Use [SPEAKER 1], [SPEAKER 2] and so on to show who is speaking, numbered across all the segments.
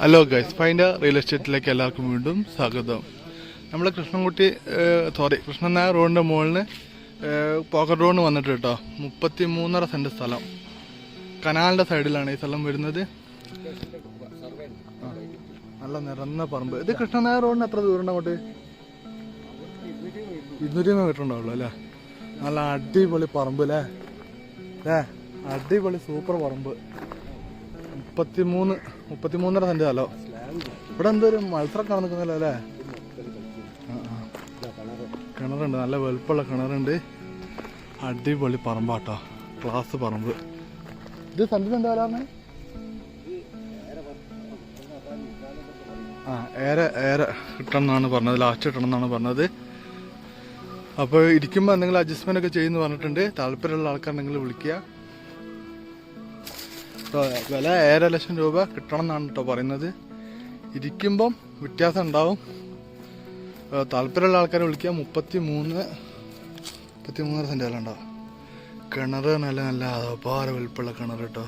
[SPEAKER 1] Hello guys, find real എസ്റ്റേറ്റിലേക്ക് എല്ലാവർക്കും വീണ്ടും സ്വാഗതം. നമ്മൾ കൃഷ്ണൻ നായർ റോഡിൻ്റെ മുകളിൽ പോക്കറ്റ് റോഡ് വന്നിട്ട് കേട്ടോ, 33.5 സെൻറ്റ് സ്ഥലം. കനാലിൻ്റെ സൈഡിലാണ് ഈ സ്ഥലം വരുന്നത്. നല്ല നിറഞ്ഞ പറമ്പ്. ഇത് കൃഷ്ണൻ നായർ റോഡിന് എത്ര ദൂരം ഉണ്ട് അങ്ങോട്ട്? 200 മീറ്റർ ഉണ്ടാവുള്ളൂ അല്ലേ? നല്ല അടിപൊളി പറമ്പ് അല്ലേ? അടിപൊളി സൂപ്പർ പറമ്പ്. 33.5 സെൻറ്റ് സ്ഥലം. ഇവിടെ എന്തൊരു മത്സരം നടന്നിരിക്കുന്നല്ലോ അല്ലേ? കിണറുണ്ട്, നല്ല വലുപ്പമുള്ള കിണറുണ്ട്. അടിപൊളി പറമ്പാട്ടോ, ക്ലാസ് പറമ്പ്. ഇത് സെൻറ്റിന് എന്താ പറഞ്ഞേ? ഏറെ കിട്ടണം എന്നാണ് പറഞ്ഞത്, ലാസ്റ്റ് കിട്ടണം എന്നാണ് പറഞ്ഞത്. അപ്പോൾ ഇരിക്കുമ്പോൾ എന്തെങ്കിലും അഡ്ജസ്റ്റ്മെൻ്റ് ഒക്കെ ചെയ്യുമെന്ന് പറഞ്ഞിട്ടുണ്ട്. താല്പര്യമുള്ള ആൾക്കാരുണ്ടെങ്കിൽ വിളിക്കുക. വില 1.5 ലക്ഷം രൂപ കിട്ടണം എന്നാണ് കേട്ടോ പറയുന്നത്. ഇരിക്കുമ്പം വ്യത്യാസം ഉണ്ടാവും. താല്പര്യമുള്ള ആൾക്കാരെ വിളിക്കുക. 33.5 സെൻറ്റ് വില ഉണ്ടാവും. കിണർ നല്ല അപാര വലുപ്പമുള്ള കിണർ കേട്ടോ.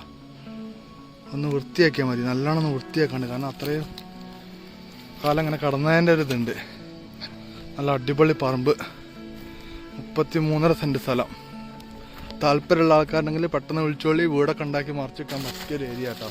[SPEAKER 1] ഒന്ന് വൃത്തിയാക്കിയാൽ മതി, നല്ലോണം ഒന്ന് വൃത്തിയാക്കാണ്ട്. കാരണം അത്രയും കാലം ഇങ്ങനെ കടന്നതിൻ്റെ ഒരു ഇതുണ്ട്. നല്ല അടിപൊളി പറമ്പ്, 33.5 സെൻറ്റ് സ്ഥലം. താല്പര്യമുള്ള ആൾക്കാരുണ്ടെങ്കിൽ പെട്ടെന്ന് വിളിച്ചോളി. വീടൊക്കെ ഉണ്ടാക്കി മറിച്ചിട്ടാൻ പറ്റിയൊരു ഏരിയ കേട്ടോ.